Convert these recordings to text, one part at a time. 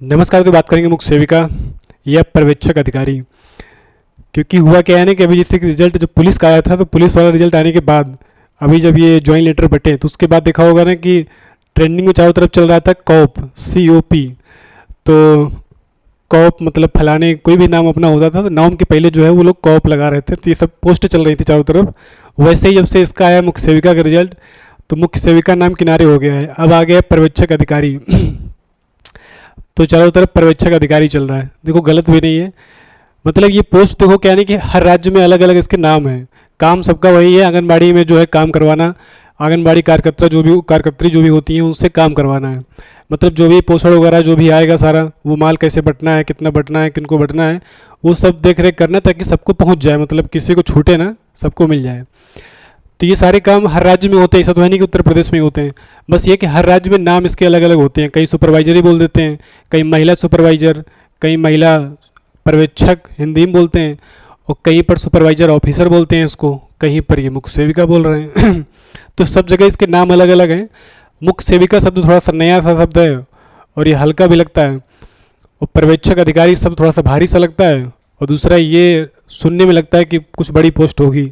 नमस्कार। तो बात करेंगे मुख्य सेविका या पर्यवेक्षक अधिकारी। क्योंकि हुआ क्या है ना कि अभी जैसे कि रिजल्ट जब पुलिस का आया था तो पुलिस वाला रिजल्ट आने के बाद अभी जब ये ज्वाइंट लेटर बटे तो उसके बाद देखा होगा ना कि ट्रेंडिंग में चारों तरफ चल रहा था कॉप COP। तो कॉप मतलब फलाने कोई भी नाम अपना होता था तो नाम के पहले जो है वो लोग कॉप लगा रहे थे, तो ये सब पोस्ट चल रही थी चारों तरफ। वैसे ही जब से इसका आया मुख्य सेविका का रिजल्ट तो मुख्य सेविका नाम किनारे हो गया है, अब आ गया पर्यवेक्षक अधिकारी। तो चारों तरफ पर्यवेक्षक अधिकारी चल रहा है। देखो गलत भी नहीं है, मतलब ये पोस्ट देखो क्या नहीं कि हर राज्य में अलग अलग इसके नाम है। काम सबका वही है, आंगनबाड़ी में जो है काम करवाना, आंगनबाड़ी कार्यकर्त्री जो भी होती हैं उनसे काम करवाना है। मतलब जो भी पोषण वगैरह जो भी आएगा सारा वो माल कैसे बंटना है, कितना बंटना है, किनको बंटना है, वो सब देख रेख करना ताकि सबको पहुंच जाए, मतलब किसी को छूटे ना, सबको मिल जाए। तो ये सारे काम हर राज्य में होते हैं, ऐसा तो है नहीं कि उत्तर प्रदेश में ही होते हैं। बस ये कि हर राज्य में नाम इसके अलग अलग होते हैं, कई सुपरवाइजर ही बोल देते हैं, कई महिला सुपरवाइजर, कई महिला पर्यवेक्षक हिंदी में बोलते हैं, और कहीं पर सुपरवाइजर ऑफिसर बोलते हैं इसको, कहीं पर ये मुख्य सेविका बोल रहे हैं। तो सब जगह इसके नाम अलग अलग हैं। मुख्य सेविका शब्द थोड़ा सा नया सा शब्द है और ये हल्का भी लगता है, और पर्यवेक्षक अधिकारी शब्द थोड़ा सा भारी सा लगता है, और दूसरा ये सुनने में लगता है कि कुछ बड़ी पोस्ट होगी।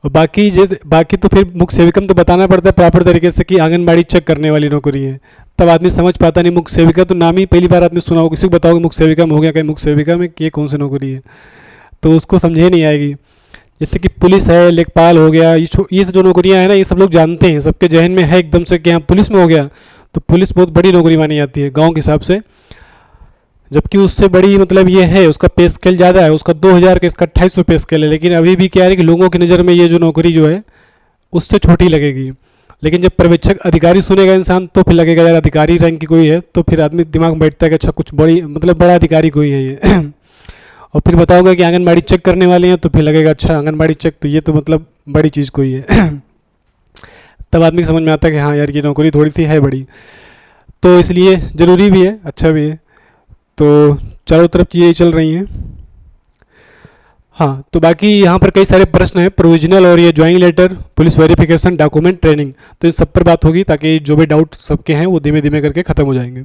और बाकी तो फिर मुख्य सेविका में तो बताना पड़ता है प्रॉपर तरीके से कि आंगनबाड़ी चेक करने वाली नौकरी है, तब आदमी समझ पाता नहीं। मुख्य सेविका तो नाम ही पहली बार आदमी सुना हो, किसी को बताओगे मुख्य सेविका में हो गया, कहीं मुख्य सेविका में कि ये कौन सी नौकरी है, तो उसको समझे नहीं आएगी। जैसे कि पुलिस है, लेखपाल हो गया, ये जो नौकरियां हैं ना, ये सब लोग जानते हैं, सबके जहन में है एकदम से कि हाँ पुलिस में हो गया तो पुलिस बहुत बड़ी नौकरी मानी जाती है गाँव के हिसाब से। जबकि उससे बड़ी मतलब ये है, उसका पे स्केल ज़्यादा है, उसका 2000 का, इसका 2800 पे स्केल है। लेकिन अभी भी क्या है कि लोगों की नज़र में ये जो नौकरी जो है उससे छोटी लगेगी। लेकिन जब पर्यवेक्षक अधिकारी सुनेगा इंसान तो फिर लगेगा यार अधिकारी रैंक की कोई है, तो फिर आदमी दिमाग में बैठता है कि अच्छा कुछ बड़ी मतलब बड़ा अधिकारी कोई है ये। और फिर बताओगे कि आंगनबाड़ी चेक करने वाले हैं तो फिर लगेगा अच्छा आंगनबाड़ी चेक तो ये तो मतलब बड़ी चीज़ कोई है। तब आदमी को समझ में आता है कि हाँ यार ये नौकरी थोड़ी सी है बड़ी, तो इसलिए ज़रूरी भी है, अच्छा भी है। तो चारों तरफ चीज़ें चल रही हैं। हाँ, तो बाकी यहाँ पर कई सारे प्रश्न हैं, प्रोविजनल और ये joint letter, police verification, document, training, तो इन सब पर बात होगी ताकि जो भी डाउट सबके हैं वो धीमे धीमे करके ख़त्म हो जाएंगे।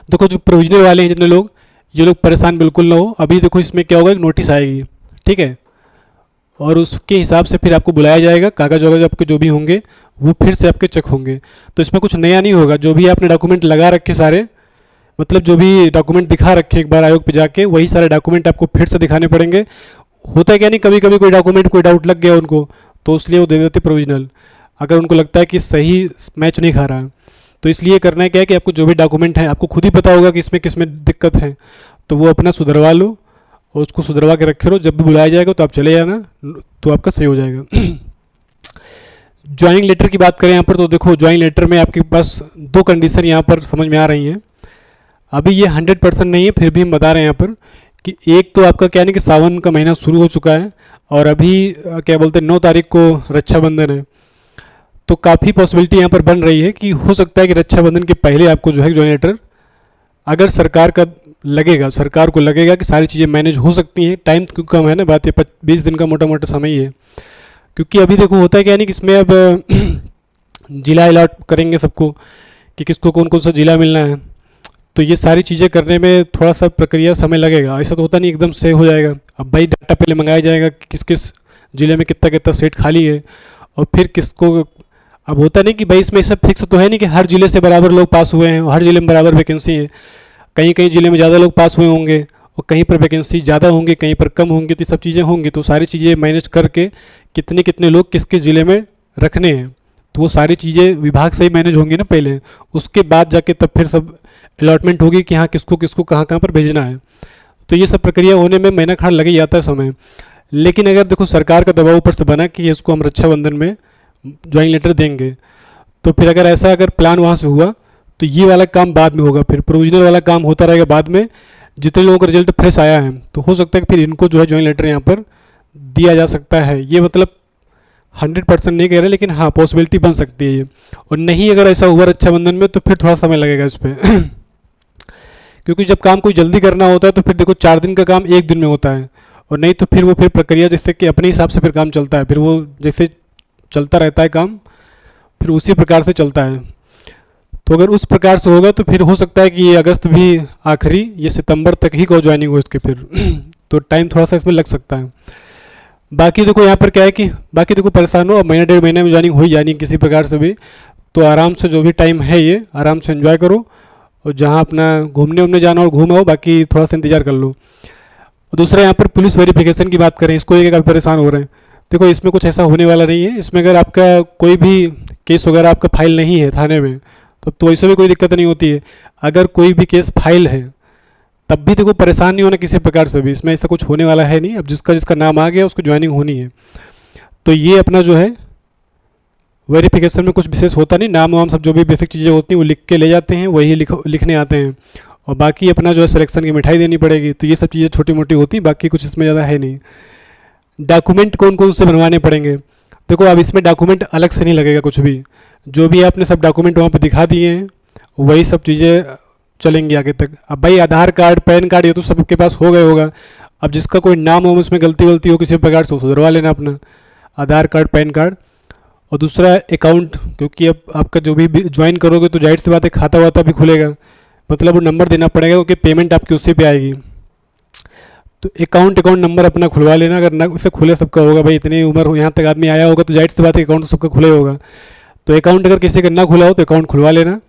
देखो जो प्रोविजनल वाले हैं जितने लोग, ये लोग परेशान बिल्कुल ना हो। अभी देखो इसमें क्या होगा, एक नोटिस आएगी, ठीक है, और उसके हिसाब से फिर आपको बुलाया जाएगा, कागज वगैरह आपके जो भी होंगे वो फिर से आपके चेक होंगे। तो इसमें कुछ नया नहीं होगा, जो भी आपने डॉक्यूमेंट लगा रखे सारे, मतलब जो भी डॉक्यूमेंट दिखा रखे एक बार आयोग पे जाके, वही सारे डॉक्यूमेंट आपको फिर से दिखाने पड़ेंगे। होता है क्या नहीं, कभी कभी कोई डॉक्यूमेंट कोई डाउट लग गया उनको तो इसलिए वो दे देते प्रोविजनल, अगर उनको लगता है कि सही मैच नहीं खा रहा है। तो इसलिए करना है क्या है कि आपको जो भी डॉक्यूमेंट है आपको खुद ही पता होगा कि इसमें किसमें दिक्कत है, तो वो अपना सुधरवा लो और उसको सुधरवा के रखे रहो। जब भी बुलाया जाएगा तो आप चले जाना, तो आपका सही हो जाएगा। ज्वाइनिंग लेटर की बात करें यहाँ पर, तो देखो ज्वाइनिंग लेटर में आपके पास दो कंडीशन यहाँ पर समझ में आ रही हैं। अभी ये 100% नहीं है, फिर भी हम बता रहे हैं यहाँ पर कि एक तो आपका क्या नहीं कि सावन का महीना शुरू हो चुका है और अभी क्या बोलते हैं 9 तारीख को रक्षाबंधन है, तो काफ़ी पॉसिबिलिटी यहाँ पर बन रही है कि हो सकता है कि रक्षाबंधन के पहले आपको जो है ज्वाइनिंग लेटर, अगर सरकार का लगेगा, सरकार को लगेगा कि सारी चीज़ें मैनेज हो सकती हैं, टाइम क्यों कम है ना, बात ये 20 दिन का मोटा मोटा समय ही है। क्योंकि अभी देखो होता है क्या नहीं कि इसमें अब जिला अलॉट करेंगे सबको कि किसको कौन कौन सा जिला मिलना है, तो ये सारी चीज़ें करने में थोड़ा सा प्रक्रिया समय लगेगा, ऐसा तो होता नहीं एकदम से हो जाएगा। अब भाई डाटा पहले मंगाया जाएगा कि किस किस ज़िले में कितना कितना सीट खाली है, और फिर किसको, अब होता नहीं कि भाई इसमें सब फिक्स तो है नहीं कि हर ज़िले से बराबर लोग पास हुए हैं और हर ज़िले में बराबर वैकेंसी है। कहीं कहीं ज़िले में ज़्यादा लोग पास हुए होंगे और कहीं पर वैकेंसी ज़्यादा होंगी, कहीं पर कम होंगी, तो ये सब चीज़ें होंगी। तो सारी चीज़ें मैनेज करके कितने कितने लोग किस किस ज़िले में रखने हैं, तो वो सारी चीज़ें विभाग से ही मैनेज होंगी ना पहले, उसके बाद जाके तब फिर सब अलॉटमेंट होगी कि हाँ किसको किसको कहाँ कहाँ पर भेजना है। तो ये सब प्रक्रिया होने में महीना खाड़ लग ही जाता है समय। लेकिन अगर देखो सरकार का दबाव ऊपर से बना कि इसको हम रक्षाबंधन में ज्वाइनिंग लेटर देंगे, तो फिर अगर प्लान वहाँ से हुआ तो ये वाला काम बाद में होगा, फिर प्रोविजनल वाला काम होता रहेगा बाद में। जितने लोगों का रिजल्ट फ्रेश आया है तो हो सकता है कि फिर इनको जो है ज्वाइनिंग लेटर यहाँ पर दिया जा सकता है। ये मतलब 100% नहीं कह रहे, लेकिन हाँ पॉसिबिलिटी बन सकती है ये। और नहीं अगर ऐसा हुआ रक्षाबंधन में तो फिर थोड़ा समय लगेगा इस पर। क्योंकि जब काम कोई जल्दी करना होता है तो फिर देखो 4 दिन का काम 1 दिन में होता है, और नहीं तो फिर वो फिर प्रक्रिया जैसे कि अपने हिसाब से फिर काम चलता है, फिर वो जैसे चलता रहता है काम फिर उसी प्रकार से चलता है। तो अगर उस प्रकार से होगा तो फिर हो सकता है कि ये अगस्त भी आखिरी, ये सितंबर तक ही को ज्वाइनिंग हो इसके फिर तो टाइम थोड़ा सा इसमें लग सकता है। बाकी देखो यहाँ पर क्या है कि बाकी देखो परेशान हो, अब महीना डेढ़ महीने में ज्वाइनिंग हो ही जानी किसी प्रकार से भी, तो आराम से जो भी टाइम है ये आराम से एंजॉय करो, और जहाँ अपना घूमने उमने जाना और घूम आओ, बाकी थोड़ा सा इंतजार कर लो। और दूसरा यहाँ पर पुलिस वेरिफिकेशन की बात करें, इसको लेकर काफ़ी परेशान हो रहे हैं। देखो इसमें कुछ ऐसा होने वाला नहीं है, इसमें अगर आपका कोई भी केस वगैरह आपका फाइल नहीं है थाने में तो इससे भी कोई दिक्कत नहीं होती है। अगर कोई भी केस फाइल है तब भी देखो परेशान नहीं होना किसी प्रकार से भी, इसमें ऐसा कुछ होने वाला है नहीं। अब जिसका जिसका नाम आ गया उसको ज्वाइनिंग होनी है। तो ये अपना जो है वेरिफिकेशन में कुछ विशेष होता नहीं, नाम वाम सब जो भी बेसिक चीज़ें होती हैं वो लिख के ले जाते हैं, वही लिखने आते हैं, और बाकी अपना जो है सिलेक्शन की मिठाई देनी पड़ेगी। तो ये सब चीज़ें छोटी मोटी होती हैं, बाकी कुछ इसमें ज़्यादा है नहीं। डॉक्यूमेंट कौन कौन से बनवाने पड़ेंगे, देखो अब इसमें डॉक्यूमेंट अलग से नहीं लगेगा कुछ भी, जो भी आपने सब डॉक्यूमेंट वहाँ पर दिखा दिए हैं वही सब चीज़ें चलेंगी आगे तक। अब भाई आधार कार्ड पैन कार्ड ये तो सबके पास हो गए होगा, अब जिसका कोई नाम हो उसमें गलती वलती हो किसी प्रकार से सुधरवा लेना अपना आधार कार्ड पैन कार्ड। और दूसरा अकाउंट, क्योंकि अब आपका जो भी ज्वाइन करोगे तो जाहिर सी बात है खाता वाता भी खुलेगा, मतलब वो नंबर देना पड़ेगा क्योंकि पेमेंट आपकी उसी पे आएगी। तो अकाउंट नंबर अपना खुलवा लेना, अगर ना उससे खुले सबका होगा, भाई इतनी उम्र हो यहाँ तक आदमी आया होगा तो जाहिर सी बात है अकाउंट तो सबका खुले होगा। तो अकाउंट अगर किसी का ना खुला हो तो अकाउंट खुलवा लेना,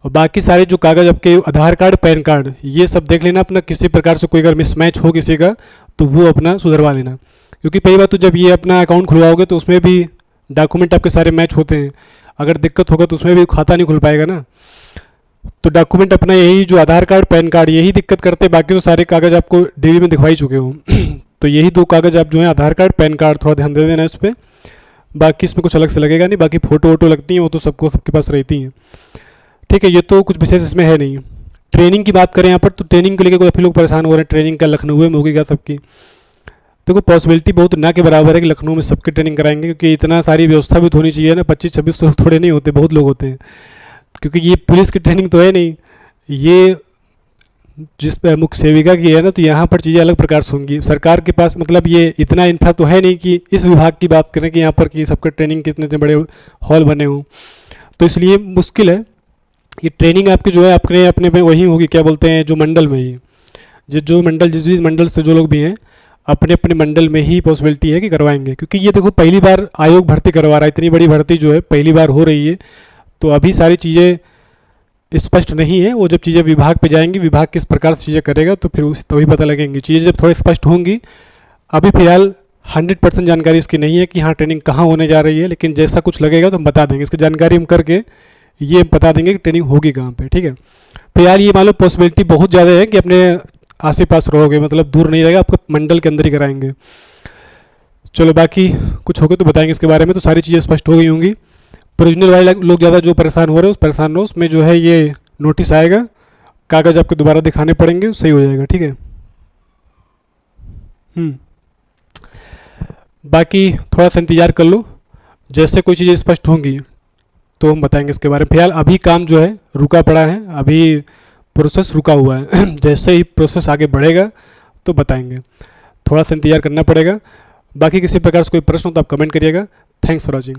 और बाकी सारे जो कागज़ आपके आधार कार्ड पैन कार्ड ये सब देख लेना अपना, किसी प्रकार से कोई अगर मिसमैच हो किसी का तो वो अपना सुधरवा लेना। क्योंकि पहली बात तो जब ये अपना अकाउंट खुलवाओगे तो उसमें भी डॉक्यूमेंट आपके सारे मैच होते हैं, अगर दिक्कत होगा तो उसमें भी खाता नहीं खुल पाएगा ना। तो डॉक्यूमेंट अपना यही जो आधार कार्ड पैन कार्ड यही दिक्कत करते हैं, बाकी तो सारे कागज़ आपको डीवी में दिखवा ही चुके हो तो यही दो कागज़ आप जो है आधार कार्ड पैन कार्ड थोड़ा ध्यान दे देना इस पर, बाकी इसमें कुछ अलग से लगेगा नहीं। बाकी फ़ोटो वोटो लगती हैं वो तो सबके पास रहती हैं, ठीक है। ये तो कुछ विशेष इसमें है नहीं। ट्रेनिंग की बात करें यहाँ पर, तो ट्रेनिंग को लेकर काफ़ी लोग परेशान हो रहे हैं, ट्रेनिंग का लखनऊ में होगी क्या सबकी। देखो पॉसिबिलिटी बहुत ना के बराबर है कि लखनऊ में सबकी ट्रेनिंग कराएंगे, क्योंकि इतना सारी व्यवस्था भी तो होनी चाहिए ना, 25-26 तो थोड़े नहीं होते, बहुत लोग होते हैं। क्योंकि ये पुलिस की ट्रेनिंग तो है नहीं, ये जिस मुख्य सेविका की है ना, तो यहाँ पर चीज़ें अलग प्रकार से होंगी। सरकार के पास मतलब ये इतना इंफ्रा तो है नहीं कि इस विभाग की बात करें कि यहाँ पर कि सबका ट्रेनिंग कितने इतने बड़े हॉल बने हों, तो इसलिए मुश्किल है। ये ट्रेनिंग आपकी जो है अपने अपने में वही होगी, क्या बोलते हैं, जो मंडल में ही, जो मंडल जिस भी मंडल से जो लोग भी हैं अपने अपने मंडल में ही पॉसिबिलिटी है कि करवाएंगे। क्योंकि ये देखो पहली बार आयोग भर्ती करवा रहा है, इतनी बड़ी भर्ती जो है पहली बार हो रही है, तो अभी सारी चीज़ें स्पष्ट नहीं है। वो जब चीज़ें विभाग पे जाएंगी, विभाग किस प्रकार से चीज़ें करेगा तो फिर उसी तभी पता लगेंगी चीज़ें जब थोड़ी स्पष्ट होंगी। अभी फिलहाल 100% जानकारी इसकी नहीं है कि हाँ ट्रेनिंग कहाँ होने जा रही है, लेकिन जैसा कुछ लगेगा तो हम बता देंगे, इसकी जानकारी हम करके ये बता देंगे कि ट्रेनिंग होगी कहाँ पे, ठीक है। फिलहाल ये मान लो पॉसिबिलिटी बहुत ज़्यादा है कि अपने आसे पास रहोगे, मतलब दूर नहीं रहेगा, आपको मंडल के अंदर ही कराएंगे। चलो बाकी कुछ होगा तो बताएंगे इसके बारे में। तो सारी चीज़ें स्पष्ट हो गई होंगी। प्रोविजनल वाले लोग ज़्यादा जो परेशान हो रहे हैं उस परेशान हो, उसमें जो है ये नोटिस आएगा, कागज़ आपको दोबारा दिखाने पड़ेंगे, सही हो जाएगा, ठीक है। बाकी थोड़ा सा इंतज़ार कर लो, जैसे कोई चीज़ें स्पष्ट होंगी तो हम बताएंगे इसके बारे में। फिलहाल अभी काम जो है रुका पड़ा है, अभी प्रोसेस रुका हुआ है जैसे ही प्रोसेस आगे बढ़ेगा तो बताएंगे, थोड़ा सा इंतज़ार करना पड़ेगा। बाकी किसी प्रकार से कोई प्रश्न हो तो आप कमेंट करिएगा। Thanks for watching.